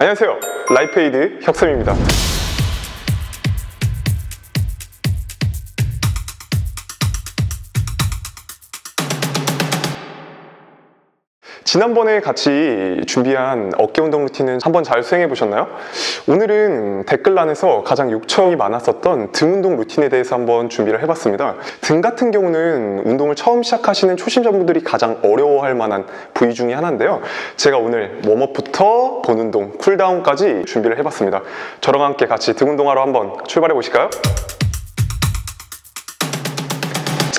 안녕하세요, 라이프에이드 혁쌤입니다. 지난번에 같이 준비한 어깨 운동 루틴은 한번 잘 수행해 보셨나요? 오늘은 댓글란에서 가장 요청이 많았었던 등 운동 루틴에 대해서 한번 준비를 해봤습니다. 등 같은 경우는 운동을 처음 시작하시는 초심자분들이 가장 어려워할 만한 부위 중에 하나인데요. 제가 오늘 웜업부터 본 운동, 쿨다운까지 준비를 해봤습니다. 저랑 함께 같이 등 운동하러 한번 출발해 보실까요?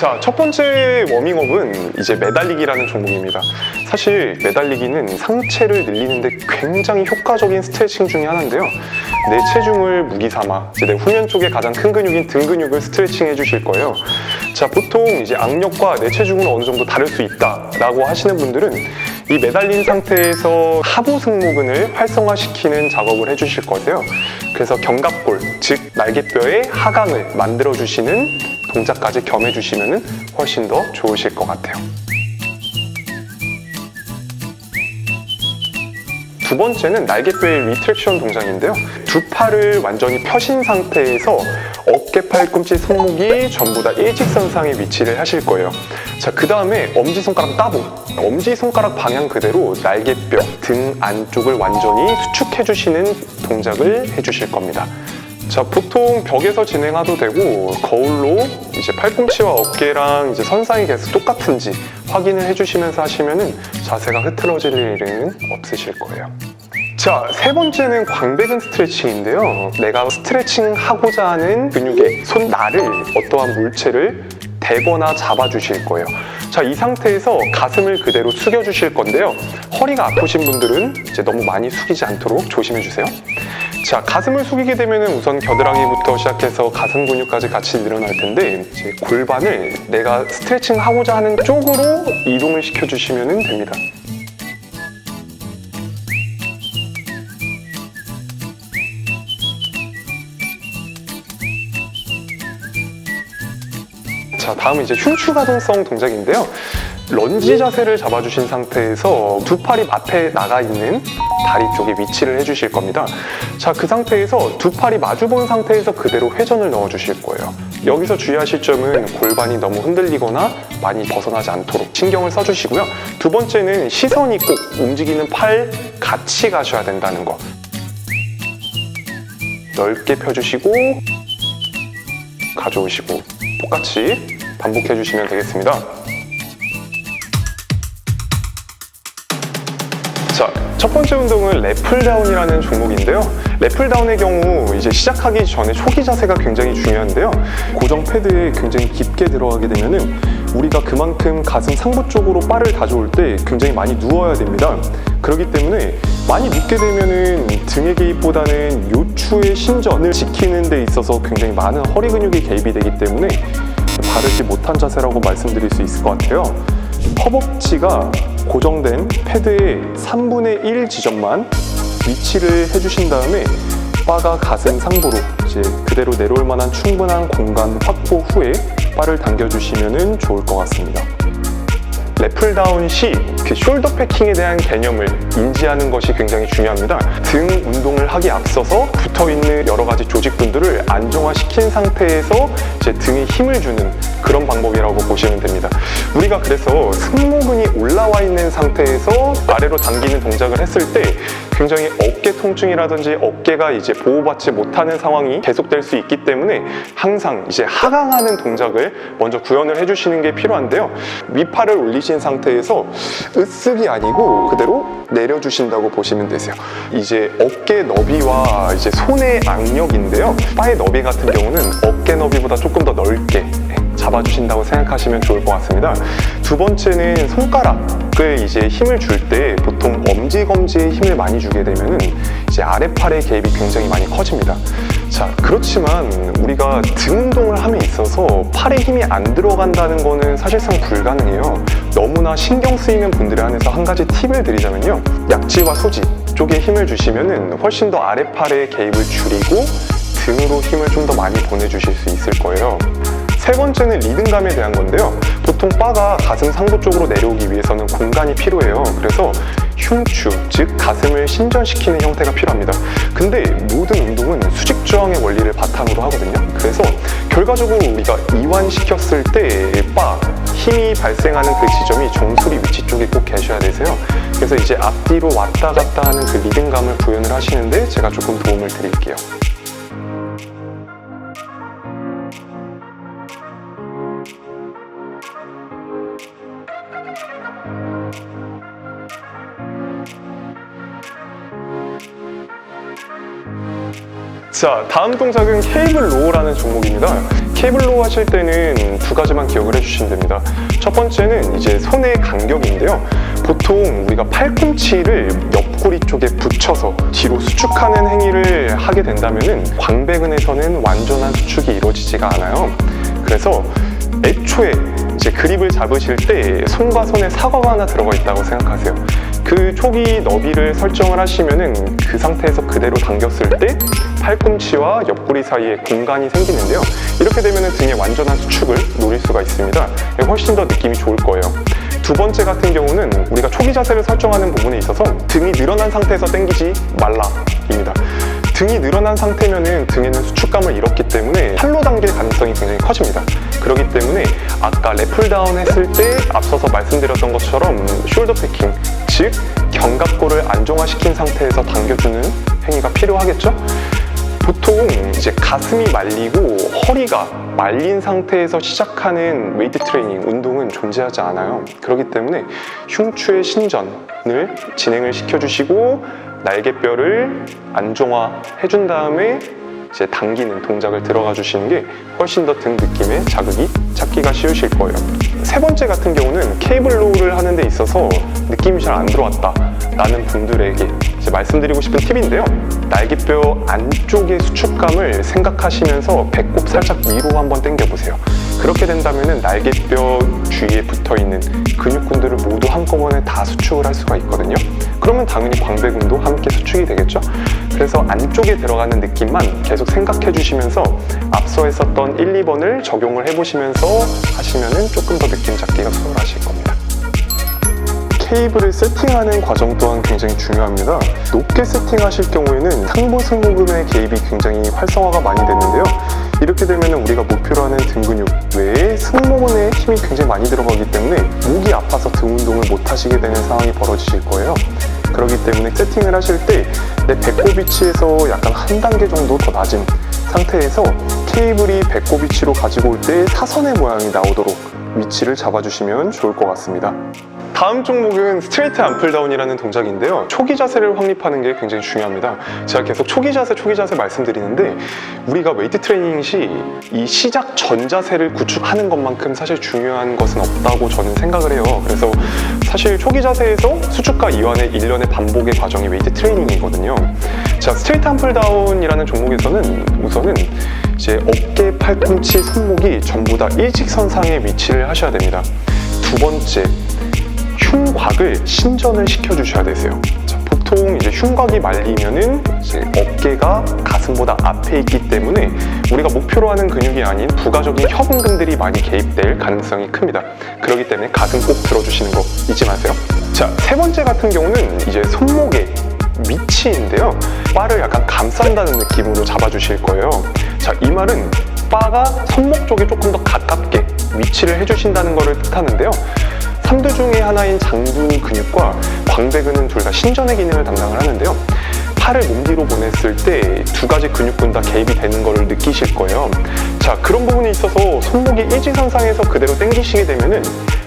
자, 첫 번째 워밍업은 이제 매달리기라는 종목입니다. 사실 매달리기는 상체를 늘리는데 굉장히 효과적인 스트레칭 중에 하나인데요. 내 체중을 무기 삼아 이제 내 후면 쪽에 가장 큰 근육인 등 근육을 스트레칭 해주실 거예요. 자, 보통 이제 악력과 내 체중은 어느 정도 다를 수 있다라고 하시는 분들은 이 매달린 상태에서 하부 승모근을 활성화시키는 작업을 해주실 거세요. 그래서 견갑골, 즉 날개뼈의 하강을 만들어주시는 동작까지 겸해주시면 훨씬 더 좋으실 것 같아요. 두 번째는 날개뼈의 리트랙션 동작인데요. 두 팔을 완전히 펴신 상태에서 어깨, 팔꿈치, 손목이 전부 다 일직선상에 위치를 하실 거예요. 자, 그 다음에 엄지손가락 따봉, 엄지손가락 방향 그대로 날개뼈, 등 안쪽을 완전히 수축해주시는 동작을 해주실 겁니다. 자, 보통 벽에서 진행해도 되고 거울로 이제 팔꿈치와 어깨랑 이제 선상이 계속 똑같은지 확인을 해주시면서 하시면은 자세가 흐트러질 일은 없으실 거예요. 자, 세 번째는 광배근 스트레칭인데요. 내가 스트레칭하고자 하는 근육의 손날을 어떠한 물체를 대거나 잡아주실 거예요. 자, 이 상태에서 가슴을 그대로 숙여주실 건데요. 허리가 아프신 분들은 이제 너무 많이 숙이지 않도록 조심해주세요. 자, 가슴을 숙이게 되면 우선 겨드랑이부터 시작해서 가슴 근육까지 같이 늘어날 텐데 이제 골반을 내가 스트레칭 하고자 하는 쪽으로 이동을 시켜주시면 됩니다. 자, 다음은 이제 흉추 가동성 동작인데요. 런지 자세를 잡아주신 상태에서 두 팔이 앞에 나가 있는 다리 쪽에 위치를 해주실 겁니다. 자, 그 상태에서 두 팔이 마주본 상태에서 그대로 회전을 넣어주실 거예요. 여기서 주의하실 점은 골반이 너무 흔들리거나 많이 벗어나지 않도록 신경을 써주시고요. 두 번째는 시선이 꼭 움직이는 팔 같이 가셔야 된다는 거. 넓게 펴주시고 가져오시고 똑같이 반복해 주시면 되겠습니다. 자, 첫 번째 운동은 랩풀다운이라는 종목인데요. 랩풀다운의 경우 이제 시작하기 전에 초기 자세가 굉장히 중요한데요. 고정 패드에 굉장히 깊게 들어가게 되면은 우리가 그만큼 가슴 상부 쪽으로 바를 가져올 때 굉장히 많이 누워야 됩니다. 그렇기 때문에 많이 눕게 되면은 등의 개입보다는 요추의 신전을 지키는 데 있어서 굉장히 많은 허리 근육이 개입이 되기 때문에 바르지 못한 자세라고 말씀드릴 수 있을 것 같아요. 허벅지가 고정된 패드의 3분의 1 지점만 위치를 해주신 다음에 바가 가슴 상부로 이제 그대로 내려올 만한 충분한 공간 확보 후에 바를 당겨주시면 좋을 것 같습니다. 랩풀다운 시 그 숄더 패킹에 대한 개념을 인지하는 것이 굉장히 중요합니다. 등 운동을 하기 앞서서 붙어있는 여러 가지 조직분들을 안정화시킨 상태에서 이제 등에 힘을 주는 그런 방법이라고 보시면 됩니다. 우리가 그래서 승모근이 올라와 있는 상태에서 아래로 당기는 동작을 했을 때 굉장히 어깨 통증이라든지 어깨가 이제 보호받지 못하는 상황이 계속될 수 있기 때문에 항상 이제 하강하는 동작을 먼저 구현을 해주시는 게 필요한데요. 위팔을 올리신 상태에서 으쓱이 아니고 그대로 내려주신다고 보시면 되세요. 이제 어깨 너비와 이제 손의 악력인데요. 바의 너비 같은 경우는 어깨 너비보다 조금 더 넓게 잡아주신다고 생각하시면 좋을 것 같습니다. 두 번째는 손가락을 이제 힘을 줄 때 보통 엄지검지에 힘을 많이 주게 되면은 이제 아랫팔의 개입이 굉장히 많이 커집니다. 자, 그렇지만 우리가 등 운동을 함에 있어서 팔에 힘이 안 들어간다는 거는 사실상 불가능해요. 너무나 신경 쓰이는 분들에 한해서 한 가지 팁을 드리자면요. 약지와 소지 쪽에 힘을 주시면은 훨씬 더 아랫팔의 개입을 줄이고 등으로 힘을 좀 더 많이 보내주실 수 있을 거예요. 세 번째는 리듬감에 대한 건데요. 보통 보통 바가 가슴 상부 쪽으로 내려오기 위해서는 공간이 필요해요. 그래서 흉추, 즉 가슴을 신전시키는 형태가 필요합니다. 근데 모든 운동은 수직 저항의 원리를 바탕으로 하거든요. 그래서 결과적으로 우리가 이완시켰을 때 바, 힘이 발생하는 그 지점이 정수리 위치 쪽에 꼭 계셔야 되세요. 그래서 이제 앞뒤로 왔다 갔다 하는 그 리듬감을 구현을 하시는데 제가 조금 도움을 드릴게요. 자, 다음 동작은 케이블 로우라는 종목입니다. 케이블 로우 하실 때는 두 가지만 기억을 해주시면 됩니다. 첫 번째는 이제 손의 간격인데요. 보통 우리가 팔꿈치를 옆구리 쪽에 붙여서 뒤로 수축하는 행위를 하게 된다면은 광배근에서는 완전한 수축이 이루어지지가 않아요. 그래서 애초에 이제 그립을 잡으실 때 손과 손에 사과가 하나 들어가 있다고 생각하세요. 그 초기 너비를 설정을 하시면은 그 상태에서 그대로 당겼을 때 팔꿈치와 옆구리 사이에 공간이 생기는데요. 이렇게 되면은 등의 완전한 수축을 노릴 수가 있습니다. 훨씬 더 느낌이 좋을 거예요. 두 번째 같은 경우는 우리가 초기 자세를 설정하는 부분에 있어서 등이 늘어난 상태에서 당기지 말라입니다. 등이 늘어난 상태면은 등에는 수축감을 잃었기 때문에 팔로 당길 가능성이 굉장히 커집니다. 그렇기 때문에 아까 랩풀다운 했을 때 앞서서 말씀드렸던 것처럼 숄더 패킹, 즉 견갑골을 안정화시킨 상태에서 당겨주는 행위가 필요하겠죠? 보통 이제 가슴이 말리고 허리가 말린 상태에서 시작하는 웨이트 트레이닝, 운동은 존재하지 않아요. 그렇기 때문에 흉추의 신전을 진행을 시켜주시고 날개뼈를 안정화해준 다음에 이제 당기는 동작을 들어가 주시는 게 훨씬 더 등 느낌의 자극이 잡기가 쉬우실 거예요. 세 번째 같은 경우는 케이블 로우를 하는 데 있어서 느낌이 잘 안 들어왔다 라는 분들에게 이제 말씀드리고 싶은 팁인데요. 날개뼈 안쪽의 수축감을 생각하시면서 배꼽 살짝 위로 한번 당겨 보세요. 그렇게 된다면 날개뼈 주위에 붙어있는 근육군들을 모두 한꺼번에 다 수축을 할 수가 있거든요. 그러면 당연히 광배근도 함께 수축이 되겠죠. 그래서 안쪽에 들어가는 느낌만 계속 생각해 주시면서 앞서 했었던 1, 2번을 적용을 해보시면서 하시면 조금 더 느낌 잡기가 수월하실 겁니다. 케이블을 세팅하는 과정 또한 굉장히 중요합니다. 높게 세팅하실 경우에는 상부 승모근의 개입이 굉장히 활성화가 많이 되는데요. 이렇게 되면 우리가 목표로 하는 등 근육 외에 승모근에 힘이 굉장히 많이 들어가기 때문에 목이 아파서 등 운동을 못 하시게 되는 상황이 벌어지실 거예요. 그렇기 때문에 세팅을 하실 때 내 배꼽 위치에서 약간 한 단계 정도 더 낮은 상태에서 케이블이 배꼽 위치로 가지고 올 때 타선의 모양이 나오도록 위치를 잡아주시면 좋을 것 같습니다. 다음 종목은 스트레이트 암플다운이라는 동작인데요. 초기 자세를 확립하는 게 굉장히 중요합니다. 제가 계속 초기 자세 말씀드리는데 우리가 웨이트 트레이닝 시 이 시작 전 자세를 구축하는 것만큼 사실 중요한 것은 없다고 저는 생각을 해요. 그래서 사실 초기 자세에서 수축과 이완의 일련의 반복의 과정이 웨이트 트레이닝이거든요. 자, 스트레이트 암플다운이라는 종목에서는 우선은 이제 어깨, 팔꿈치, 손목이 전부 다 일직선상에 위치를 하셔야 됩니다. 두 번째, 흉곽을 신전을 시켜주셔야 되세요. 자, 보통 이제 흉곽이 말리면은 이제 어깨가 가슴보다 앞에 있기 때문에 우리가 목표로 하는 근육이 아닌 부가적인 협응근들이 많이 개입될 가능성이 큽니다. 그렇기 때문에 가슴 꼭 들어주시는 거 잊지 마세요. 자, 세 번째 같은 경우는 이제 손목의 위치인데요. 바를 약간 감싼다는 느낌으로 잡아주실 거예요. 자, 이 말은 바가 손목 쪽에 조금 더 가깝게 위치를 해주신다는 것을 뜻하는데요. 3두 중에 하나인 장두 근육과 광배근은 둘 다 신전의 기능을 담당을 하는데요. 팔을 몸 뒤로 보냈을 때 두 가지 근육군 다 개입이 되는 것을 느끼실 거예요. 자, 그런 부분에 있어서 손목이 일직선상에서 그대로 당기시게 되면은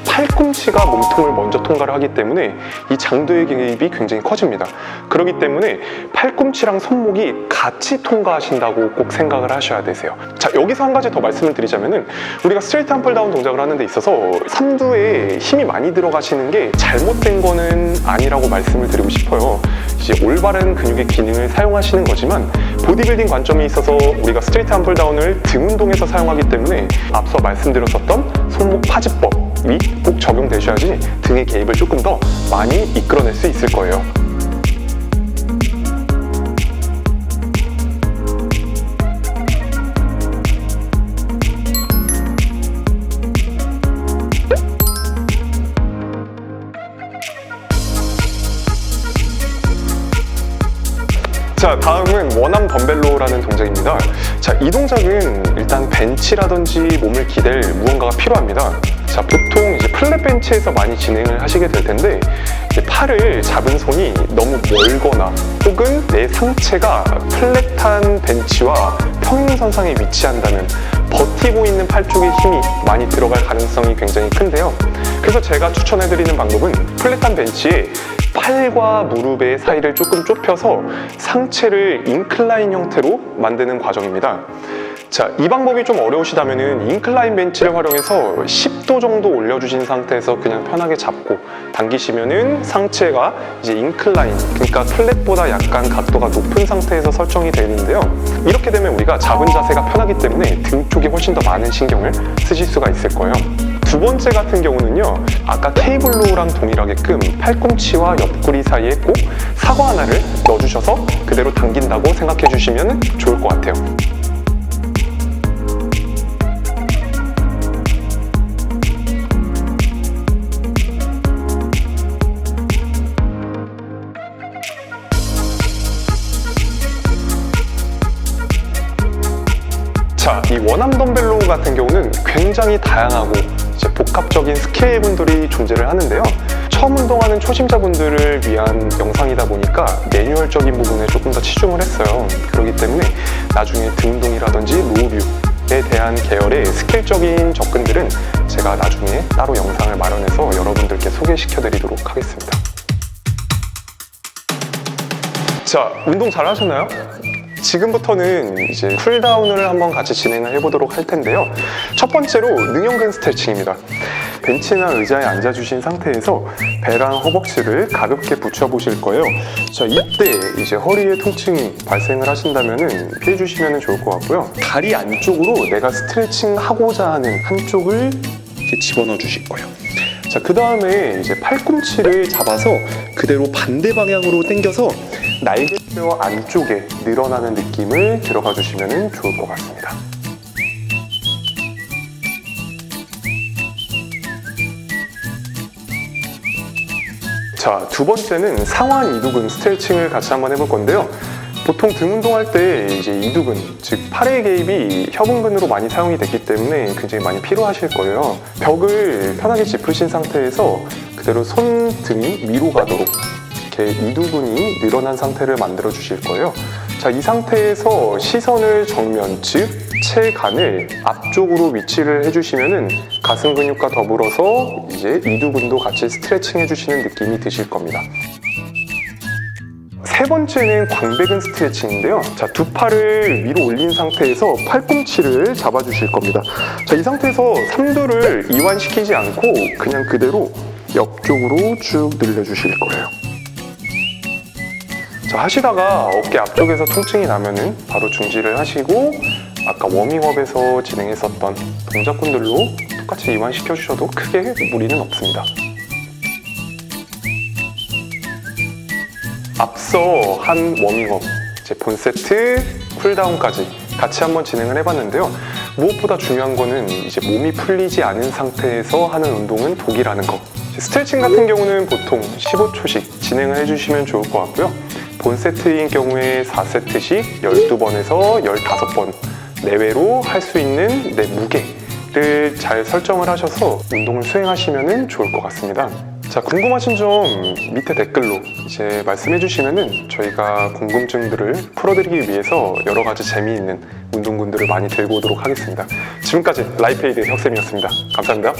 팔꿈치가 몸통을 먼저 통과를 하기 때문에 이 장도의 개입이 굉장히 커집니다. 그렇기 때문에 팔꿈치랑 손목이 같이 통과하신다고 꼭 생각을 하셔야 되세요. 자, 여기서 한 가지 더 말씀을 드리자면은 우리가 스트레이트 암플다운 동작을 하는 데 있어서 삼두에 힘이 많이 들어가시는 게 잘못된 거는 아니라고 말씀을 드리고 싶어요. 이제 올바른 근육의 기능을 사용하시는 거지만 보디빌딩 관점에 있어서 우리가 스트레이트 암플다운을 등 운동에서 사용하기 때문에 앞서 말씀드렸었던 손목 파지법이 꼭 적용되셔야지 등의 개입을 조금 더 많이 이끌어낼 수 있을 거예요. 자, 다음은 원암 덤벨로라는 동작입니다. 자, 이 동작은 일단 벤치라든지 몸을 기댈 무언가가 필요합니다. 자, 보통 이제 플랫 벤치에서 많이 진행을 하시게 될 텐데 이제 팔을 잡은 손이 너무 멀거나 혹은 내 상체가 플랫한 벤치와 평행선상에 위치한다면 버티고 있는 팔 쪽에 힘이 많이 들어갈 가능성이 굉장히 큰데요. 그래서 제가 추천해드리는 방법은 플랫한 벤치에 팔과 무릎의 사이를 조금 좁혀서 상체를 인클라인 형태로 만드는 과정입니다. 자, 이 방법이 좀 어려우시다면 인클라인 벤치를 활용해서 10도 정도 올려주신 상태에서 그냥 편하게 잡고 당기시면은 상체가 이제 인클라인, 그러니까 플랫보다 약간 각도가 높은 상태에서 설정이 되는데요. 이렇게 되면 우리가 잡은 자세가 편하기 때문에 등 쪽에 훨씬 더 많은 신경을 쓰실 수가 있을 거예요. 두 번째 같은 경우는요, 아까 케이블로우랑 동일하게끔 팔꿈치와 옆구리 사이에 꼭 사과 하나를 넣어주셔서 그대로 당긴다고 생각해 주시면 좋을 것 같아요. 자, 이 원암 덤벨로우 같은 경우는 굉장히 다양하고 이제 복합적인 스킬분들이 존재를 하는데요. 처음 운동하는 초심자분들을 위한 영상이다 보니까 매뉴얼적인 부분에 조금 더 치중을 했어요. 그렇기 때문에 나중에 등 운동이라든지 노후뷰에 대한 계열의 스킬적인 접근들은 제가 나중에 따로 영상을 마련해서 여러분들께 소개시켜 드리도록 하겠습니다. 자, 운동 잘 하셨나요? 지금부터는 이제 쿨다운을 한번 같이 진행을 해보도록 할 텐데요. 첫 번째로 능형근 스트레칭입니다. 벤치나 의자에 앉아주신 상태에서 배랑 허벅지를 가볍게 붙여보실 거예요. 자, 이때 이제 허리에 통증이 발생을 하신다면 피해주시면 좋을 것 같고요. 다리 안쪽으로 내가 스트레칭하고자 하는 한쪽을 이렇게 집어넣어 주실 거예요. 자, 그 다음에 이제 팔꿈치를 잡아서 그대로 반대 방향으로 당겨서 날개뼈 안쪽에 늘어나는 느낌을 들어가 주시면 좋을 것 같습니다. 자, 두 번째는 상완 이두근 스트레칭을 같이 한번 해볼 건데요. 보통 등 운동할 때 이제 이두근, 즉 팔의 개입이 협응근으로 많이 사용이 됐기 때문에 굉장히 많이 필요하실 거예요. 벽을 편하게 짚으신 상태에서 그대로 손등이 위로 가도록 이렇게 이두근이 늘어난 상태를 만들어 주실 거예요. 자, 이 상태에서 시선을 정면, 즉 체간을 앞쪽으로 위치를 해주시면은 가슴 근육과 더불어서 이제 이두근도 같이 스트레칭 해주시는 느낌이 드실 겁니다. 세 번째는 광배근 스트레칭인데요. 자, 두 팔을 위로 올린 상태에서 팔꿈치를 잡아주실 겁니다. 자, 이 상태에서 삼두를 이완시키지 않고 그냥 그대로 옆쪽으로 쭉 늘려주실 거예요. 자, 하시다가 어깨 앞쪽에서 통증이 나면은 바로 중지를 하시고 아까 워밍업에서 진행했었던 동작군들로 똑같이 이완시켜 주셔도 크게 무리는 없습니다. 앞서 한 워밍업, 이제 본 세트, 쿨다운까지 같이 한번 진행을 해봤는데요. 무엇보다 중요한 거는 이제 몸이 풀리지 않은 상태에서 하는 운동은 독이라는 거. 스트레칭 같은 경우는 보통 15초씩 진행을 해주시면 좋을 것 같고요. 본 세트인 경우에 4세트씩 12번에서 15번 내외로 할 수 있는 내 무게를 잘 설정을 하셔서 운동을 수행하시면 좋을 것 같습니다. 자, 궁금하신 점 밑에 댓글로 이제 말씀해 주시면은 저희가 궁금증들을 풀어드리기 위해서 여러 가지 재미있는 운동군들을 많이 들고 오도록 하겠습니다. 지금까지 라이프에이드 혁쌤이었습니다. 감사합니다.